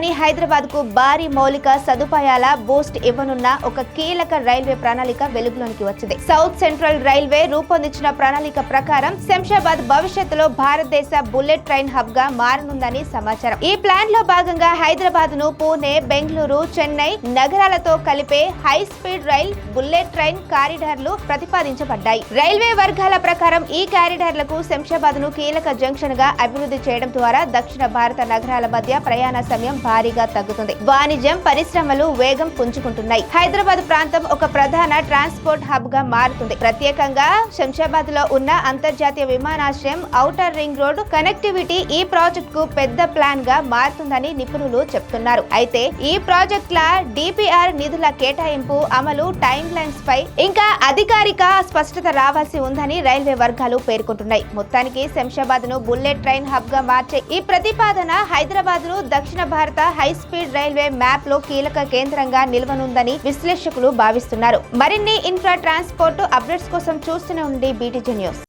రాజధాని హైదరాబాద్ కు భారీ మౌలిక సదుపాయాల బూస్ట్ ఇవ్వనున్న ఒక కీలక రైల్వే ప్రణాళిక వెలుగులోనికి వచ్చింది. సౌత్ సెంట్రల్ రైల్వే రూపొందించిన ప్రణాళిక ప్రకారం శంషాబాద్ భవిష్యత్తులో భారతదేశ బుల్లెట్ ట్రైన్ హబ్ గా మారనుందని సమాచారం. ఈ ప్లాన్ లో భాగంగా హైదరాబాద్ ను పూణే, బెంగళూరు, చెన్నై నగరాలతో కలిపే high speed rail bullet train కారిడార్లు ప్రతిపాదించబడ్డాయి. రైల్వే వర్గాల ప్రకారం ఈ కారిడార్లకు శంషాబాద్ ను కీలక జంక్షన్ గా అభివృద్ధి చేయడం ద్వారా దక్షిణ భారత నగరాల మధ్య ప్రయాణ సమయం భారీగా తగ్గుతుంది. వాణిజ్యం, పరిశ్రమలు వేగం పుంజుకుంటున్నాయి. హైదరాబాద్ ప్రాంతం ఒక ప్రధాన ట్రాన్స్పోర్ట్ హబ్ గా మారుతుంది. ప్రత్యేకంగా శంషాబాద్ లో ఉన్న అంతర్జాతీయ విమానాశ్రయం, ఔటర్ రింగ్ రోడ్ కనెక్టివిటీ ఈ ప్రాజెక్ట్ కు పెద్ద ప్లాన్ గా మారుతుందని నిపుణులు చెప్తున్నారు. అయితే ఈ ప్రాజెక్టుల డిపిఆర్ నిధుల కేటాయింపు, అమలు, టైం లైన్స్ పై ఇంకా అధికారిక స్పష్టత రావాల్సి ఉందని రైల్వే వర్గాలు పేర్కొంటున్నాయి. మొత్తానికి శంషాబాద్ ను బుల్లెట్ ట్రైన్ హబ్ గా మార్చే ఈ ప్రతిపాదన హైదరాబాద్ ను దక్షిణ భారత హై స్పీడ్ రైల్వే మ్యాప్ లో కీలక కేంద్రంగా నిలవనుందని విశ్లేషకులు భావిస్తున్నారు. మరిన్ని ఇన్ఫ్రా ట్రాన్స్పోర్ట్ అప్డేట్స్ కోసం చూస్తూనే ఉండండి BTG న్యూస్.